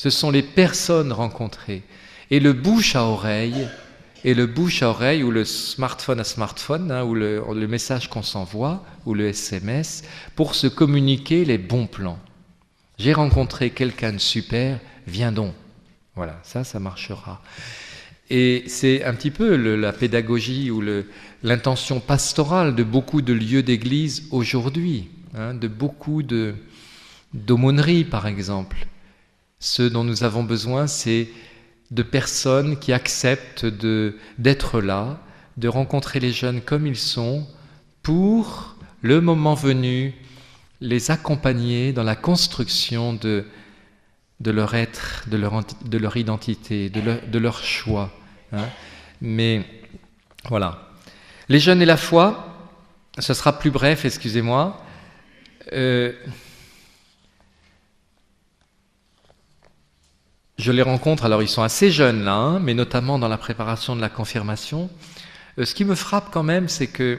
Ce sont les personnes rencontrées. Et le bouche à oreille, ou le smartphone à smartphone, ou le message qu'on s'envoie, ou le SMS, pour se communiquer les bons plans. J'ai rencontré quelqu'un de super, viens donc. Voilà, ça marchera. Et c'est un petit peu la pédagogie ou l'intention pastorale de beaucoup de lieux d'église aujourd'hui, de beaucoup d'aumôneries par exemple. Ce dont nous avons besoin, c'est de personnes qui acceptent d'être là, de rencontrer les jeunes comme ils sont, pour, le moment venu, les accompagner dans la construction de leur être, de leur identité, de leur choix. Mais voilà. Les jeunes et la foi, ce sera plus bref, excusez-moi. Je les rencontre, alors ils sont assez jeunes là, mais notamment dans la préparation de la confirmation. Ce qui me frappe quand même, c'est que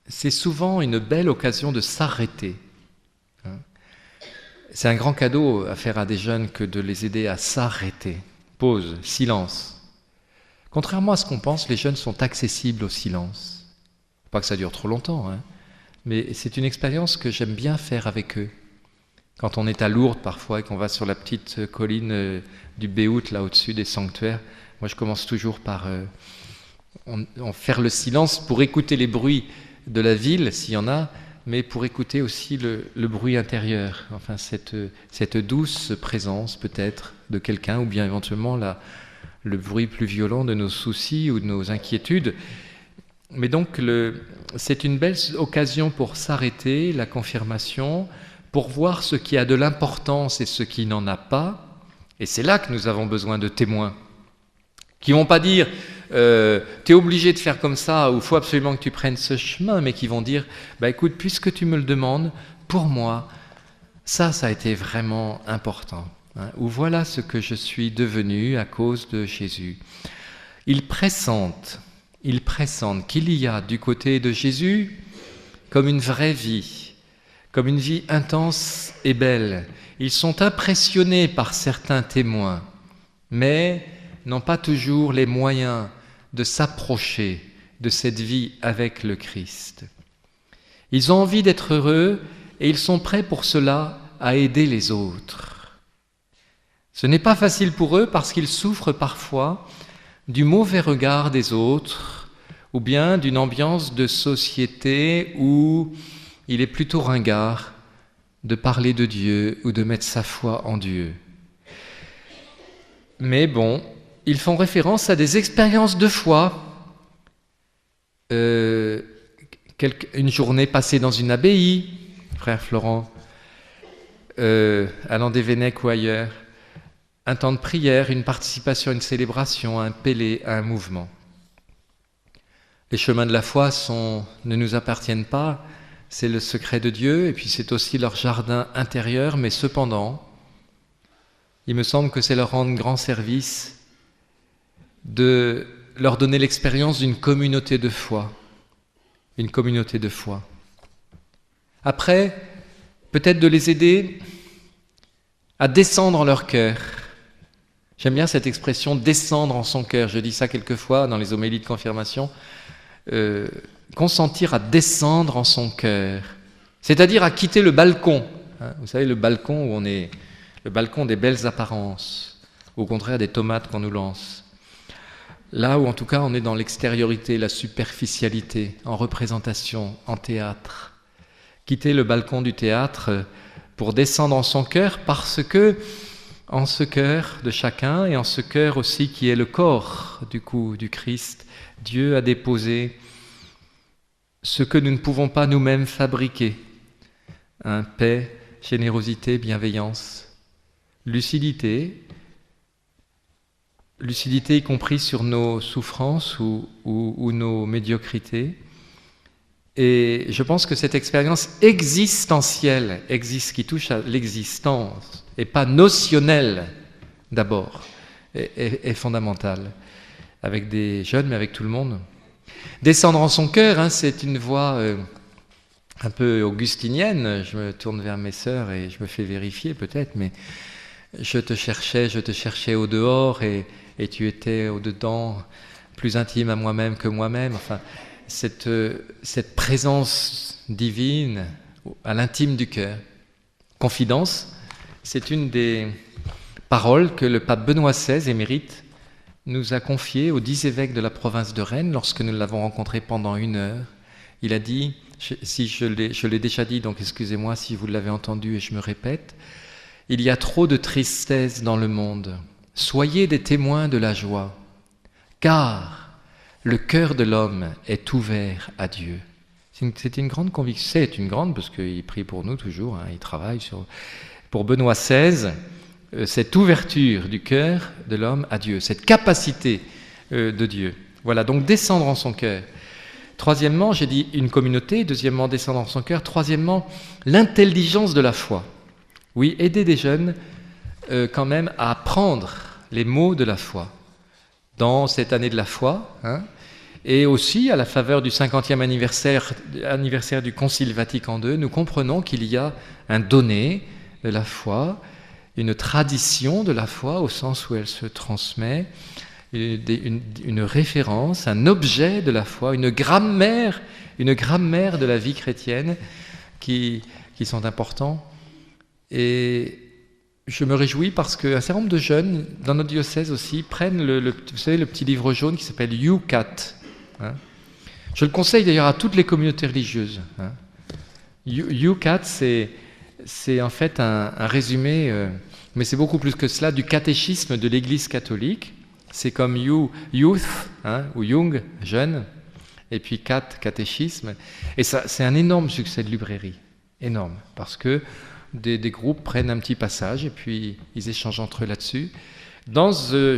c'est souvent une belle occasion de s'arrêter. C'est un grand cadeau à faire à des jeunes que de les aider à s'arrêter. Pause, silence. Contrairement à ce qu'on pense, les jeunes sont accessibles au silence. Pas que ça dure trop longtemps, mais c'est une expérience que j'aime bien faire avec eux. Quand on est à Lourdes parfois et qu'on va sur la petite colline du Béout, là au-dessus des sanctuaires, moi je commence toujours par faire le silence pour écouter les bruits de la ville, s'il y en a, mais pour écouter aussi le bruit intérieur, enfin cette douce présence peut-être de quelqu'un, ou bien éventuellement le bruit plus violent de nos soucis ou de nos inquiétudes. Mais donc c'est une belle occasion pour s'arrêter, la confirmation, pour voir ce qui a de l'importance et ce qui n'en a pas. Et c'est là que nous avons besoin de témoins, qui ne vont pas dire t'es obligé de faire comme ça, ou il faut absolument que tu prennes ce chemin, mais qui vont dire écoute, puisque tu me le demandes, pour moi, ça a été vraiment important. Ou voilà ce que je suis devenu à cause de Jésus. Ils pressentent qu'il y a du côté de Jésus comme une vraie vie, comme une vie intense et belle. Ils sont impressionnés par certains témoins, mais n'ont pas toujours les moyens de s'approcher de cette vie avec le Christ. Ils ont envie d'être heureux et ils sont prêts pour cela à aider les autres. Ce n'est pas facile pour eux parce qu'ils souffrent parfois du mauvais regard des autres ou bien d'une ambiance de société où il est plutôt ringard de parler de Dieu ou de mettre sa foi en Dieu. Mais bon, ils font référence à des expériences de foi. Une journée passée dans une abbaye, frère Florent, à Landévennec ou ailleurs, un temps de prière, une participation à une célébration, un pélé, à un mouvement. Les chemins de la foi ne nous appartiennent pas, c'est le secret de Dieu, et puis c'est aussi leur jardin intérieur, mais cependant, il me semble que c'est leur rendre grand service de leur donner l'expérience d'une communauté de foi. Une communauté de foi. Après, peut-être de les aider à descendre en leur cœur. J'aime bien cette expression « descendre en son cœur ». Je dis ça quelquefois dans les homélies de confirmation. Consentir à descendre en son cœur, c'est-à-dire à quitter le balcon. Vous savez, le balcon où on est, le balcon des belles apparences, au contraire des tomates qu'on nous lance. Là où en tout cas on est dans l'extériorité, la superficialité, en représentation, en théâtre. Quitter le balcon du théâtre pour descendre en son cœur, parce que en ce cœur de chacun et en ce cœur aussi qui est le corps du Christ, Dieu a déposé ce que nous ne pouvons pas nous-mêmes fabriquer. Paix, générosité, bienveillance, lucidité y compris sur nos souffrances ou nos médiocrités. Et je pense que cette expérience existentielle, qui touche à l'existence, et pas notionnelle d'abord, est fondamentale. Avec des jeunes, mais avec tout le monde. Descendre en son cœur, c'est une voie un peu augustinienne. Je me tourne vers mes sœurs et je me fais vérifier peut-être, mais je te cherchais au dehors et tu étais au dedans, plus intime à moi-même que moi-même. Enfin, cette présence divine à l'intime du cœur. Confidence, c'est une des paroles que le pape Benoît XVI, émérite, nous a confiées aux 10 évêques de la province de Rennes lorsque nous l'avons rencontré pendant 1 heure. Il a dit, si je l'ai déjà dit, donc excusez-moi si vous l'avez entendu et je me répète, il y a trop de tristesse dans le monde. Soyez des témoins de la joie, car le cœur de l'homme est ouvert à Dieu. C'est une grande conviction, c'est une grande, parce qu'il prie pour nous toujours, il travaille pour Benoît XVI, cette ouverture du cœur de l'homme à Dieu, cette capacité de Dieu. Voilà, donc descendre en son cœur. Troisièmement, j'ai dit une communauté. Deuxièmement, descendre en son cœur. Troisièmement, l'intelligence de la foi. Oui, aider des jeunes quand même à apprendre les mots de la foi dans cette année de la foi, et aussi à la faveur du 50e anniversaire du Concile Vatican II, nous comprenons qu'il y a un donné de la foi, une tradition de la foi au sens où elle se transmet, une référence, un objet de la foi, une grammaire de la vie chrétienne qui sont importants. Et je me réjouis parce qu'un certain nombre de jeunes, dans notre diocèse aussi, prennent vous savez, le petit livre jaune qui s'appelle YouCat. Je le conseille d'ailleurs à toutes les communautés religieuses. YouCat, c'est en fait un résumé, mais c'est beaucoup plus que cela, du catéchisme de l'Église catholique. C'est comme Youth, ou Young, jeune, et puis catéchisme. Et ça, c'est un énorme succès de librairie, énorme, parce que des groupes prennent un petit passage et puis ils échangent entre eux là-dessus.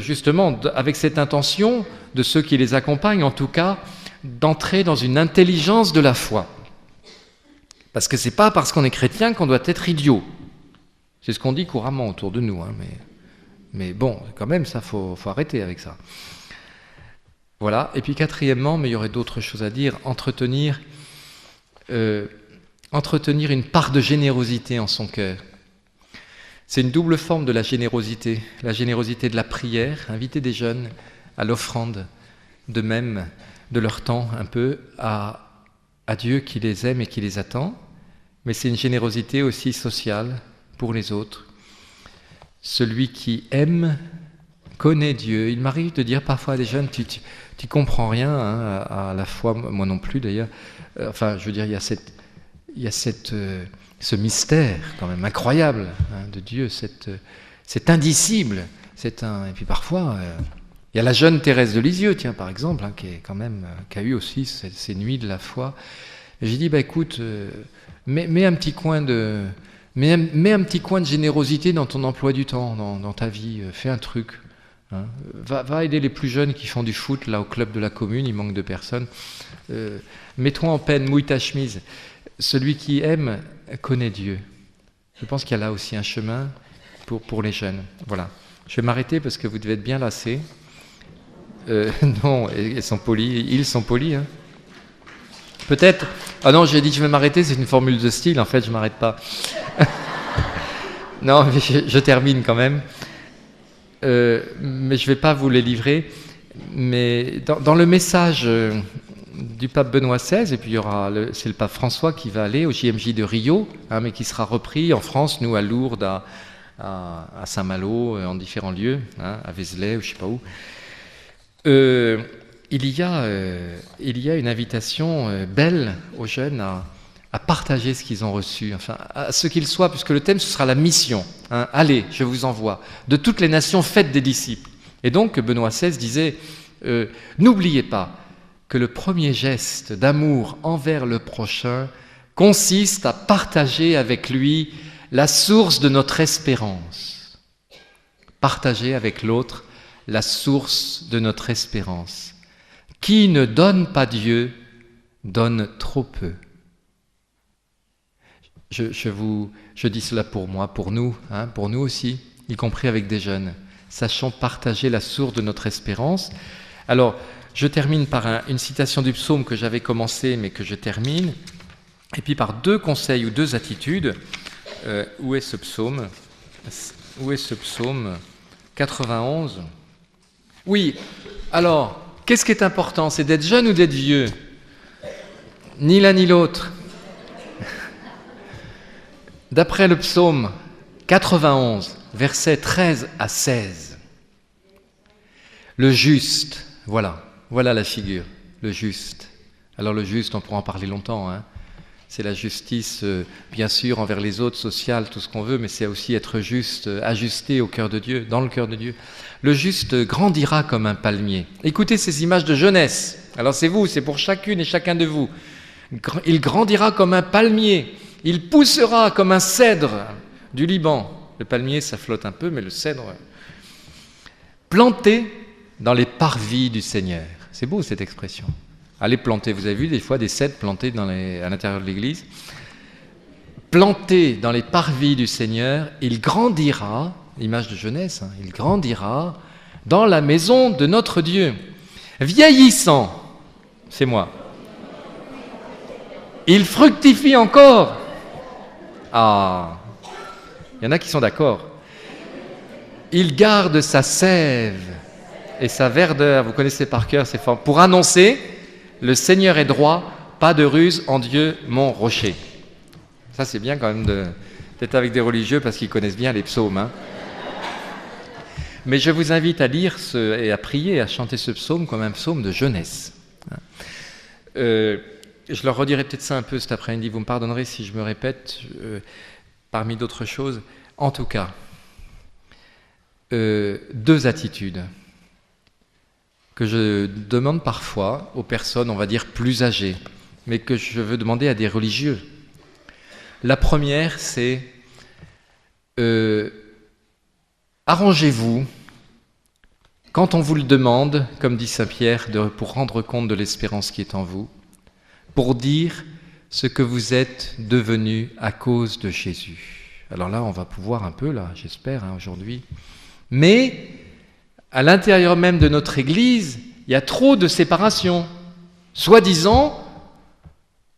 Justement, avec cette intention de ceux qui les accompagnent, en tout cas, d'entrer dans une intelligence de la foi. Parce que c'est pas parce qu'on est chrétien qu'on doit être idiot. C'est ce qu'on dit couramment autour de nous, mais bon, quand même, ça, faut arrêter avec ça. Voilà. Et puis quatrièmement, mais il y aurait d'autres choses à dire, entretenir une part de générosité en son cœur. C'est une double forme de la générosité de la prière, inviter des jeunes à l'offrande, de même de leur temps un peu à Dieu qui les aime et qui les attend, mais c'est une générosité aussi sociale pour les autres. Celui qui aime connaît Dieu. Il m'arrive de dire parfois à des jeunes, tu comprends rien à la foi, moi non plus d'ailleurs. Enfin, je veux dire, il y a ce mystère quand même incroyable de Dieu, c'est indicible. Et puis parfois, il y a la jeune Thérèse de Lisieux, tiens, par exemple, qui a eu aussi ces nuits de la foi. Et j'ai dit, écoute, mets un petit coin de générosité dans ton emploi du temps, dans ta vie, fais un truc. Va aider les plus jeunes qui font du foot là au club de la commune, il manque de personnes. Mets-toi en peine, mouille ta chemise. Celui qui aime connaît Dieu. Je pense qu'il y a là aussi un chemin pour les jeunes. Voilà. Je vais m'arrêter parce que vous devez être bien lassés. Non, ils sont polis. Peut-être. Ah non, j'ai dit je vais m'arrêter, c'est une formule de style. En fait, je m'arrête pas. Non, mais je termine quand même. Mais je vais pas vous les livrer. Mais dans le message du pape Benoît XVI, et puis c'est le pape François qui va aller au JMJ de Rio, mais qui sera repris en France, nous à Lourdes, à Saint-Malo, en différents lieux, à Vézelay ou je sais pas où. Il y a une invitation belle aux jeunes à partager ce qu'ils ont reçu, enfin à ce qu'ils soient, puisque le thème ce sera la mission. Allez, je vous envoie. De toutes les nations, faites des disciples. Et donc Benoît XVI disait, n'oubliez pas que le premier geste d'amour envers le prochain consiste à partager avec lui la source de notre espérance. Partager avec l'autre la source de notre espérance. Qui ne donne pas Dieu donne trop peu. Je dis cela pour moi, pour nous aussi, y compris avec des jeunes. Sachons partager la source de notre espérance. Alors, je termine par une citation du psaume que j'avais commencé, mais que je termine, et puis par 2 conseils ou 2 attitudes. Où est ce psaume ? Où est ce psaume 91? Oui, alors, qu'est-ce qui est important? C'est d'être jeune ou d'être vieux? Ni l'un ni l'autre. D'après le psaume 91, versets 13 à 16, le juste, voilà la figure, le juste. Alors le juste, on pourra en parler longtemps, hein. C'est la justice, bien sûr, envers les autres, sociale, tout ce qu'on veut, mais c'est aussi être juste, ajusté au cœur de Dieu, dans le cœur de Dieu. Le juste grandira comme un palmier. Écoutez ces images de jeunesse. Alors c'est vous, c'est pour chacune et chacun de vous. Il grandira comme un palmier. Il poussera comme un cèdre du Liban. Le palmier, ça flotte un peu, mais le cèdre... Planté dans les parvis du Seigneur. C'est beau cette expression. Allez planter, vous avez vu des fois des cèdres plantés à l'intérieur de l'église. Planté dans les parvis du Seigneur, il grandira, image de jeunesse, hein, il grandira dans la maison de notre Dieu. Vieillissant, c'est moi. Il fructifie encore. Ah, il y en a qui sont d'accord. Il garde sa sève et sa verdeur, vous connaissez par cœur, c'est fort, pour annoncer... Le Seigneur est droit, pas de ruse en Dieu, mon rocher. Ça, c'est bien quand même d'être avec des religieux parce qu'ils connaissent bien les psaumes. Hein. Mais je vous invite à lire et à prier, à chanter ce psaume comme un psaume de jeunesse. Je leur redirai peut-être ça un peu cet après-midi, vous me pardonnerez si je me répète, parmi d'autres choses. En tout cas, deux attitudes que je demande parfois aux personnes, on va dire, plus âgées, mais que je veux demander à des religieux. La première, c'est arrangez-vous, quand on vous le demande, comme dit saint Pierre, pour rendre compte de l'espérance qui est en vous, pour dire ce que vous êtes devenu à cause de Jésus. Alors là, on va pouvoir un peu, là, j'espère, hein, aujourd'hui. Mais... à l'intérieur même de notre Église, il y a trop de séparation. Soi-disant,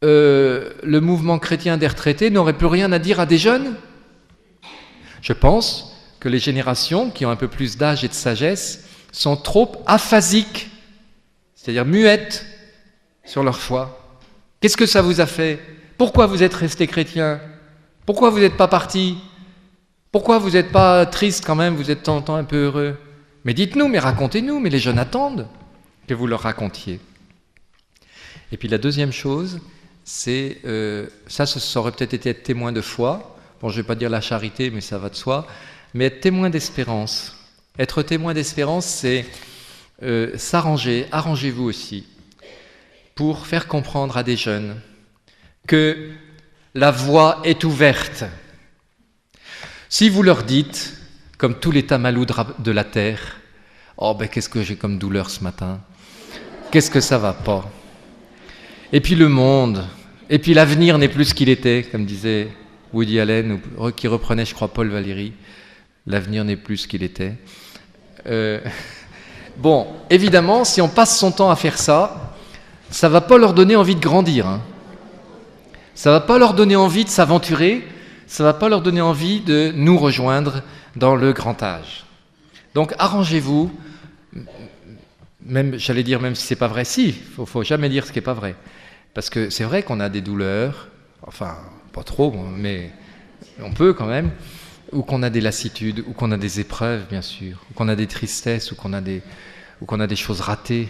le mouvement chrétien des retraités n'aurait plus rien à dire à des jeunes. Je pense que les générations qui ont un peu plus d'âge et de sagesse sont trop aphasiques, c'est-à-dire muettes sur leur foi. Qu'est-ce que ça vous a fait? Pourquoi vous êtes restés chrétiens? Pourquoi vous n'êtes pas partis? Pourquoi vous n'êtes pas tristes quand même? Vous êtes de temps en temps un peu heureux. Mais dites-nous, mais racontez-nous, mais les jeunes attendent que vous leur racontiez. Et puis la deuxième chose, c'est, ça aurait peut-être été être témoin de foi, bon je ne vais pas dire la charité, mais ça va de soi, mais être témoin d'espérance. Être témoin d'espérance, c'est s'arranger, arrangez-vous aussi, pour faire comprendre à des jeunes que la voie est ouverte. Si vous leur dites, comme tous les tamaloudres de la terre, « Oh, ben qu'est-ce que j'ai comme douleur ce matin? Qu'est-ce que ça va pas? » Et puis le monde, et puis l'avenir n'est plus ce qu'il était, comme disait Woody Allen, qui reprenait, je crois, Paul Valéry. L'avenir n'est plus ce qu'il était. Bon, évidemment, si on passe son temps à faire ça, ça ne va pas leur donner envie de grandir. Hein. Ça ne va pas leur donner envie de s'aventurer, ça ne va pas leur donner envie de nous rejoindre dans le grand âge. Donc arrangez-vous, même, j'allais dire même si ce n'est pas vrai, si, il ne faut jamais dire ce qui n'est pas vrai. Parce que c'est vrai qu'on a des douleurs, enfin pas trop, mais on peut quand même, ou qu'on a des lassitudes, ou qu'on a des épreuves bien sûr, ou qu'on a des tristesses, ou qu'on a des choses ratées.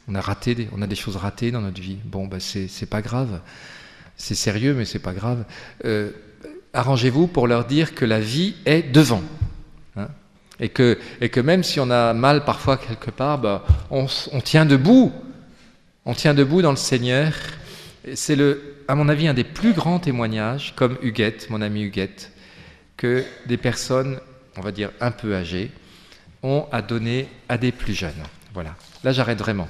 On a des choses ratées dans notre vie. Bon, ben c'est pas grave. C'est sérieux, mais c'est pas grave. Arrangez-vous pour leur dire que la vie est devant. Hein, et que même si on a mal parfois quelque part, ben, on tient debout. On tient debout dans le Seigneur. C'est, à mon avis, un des plus grands témoignages, comme Huguette, mon ami Huguette, que des personnes, on va dire un peu âgées, ont à donner à des plus jeunes. Voilà. Là, j'arrête vraiment.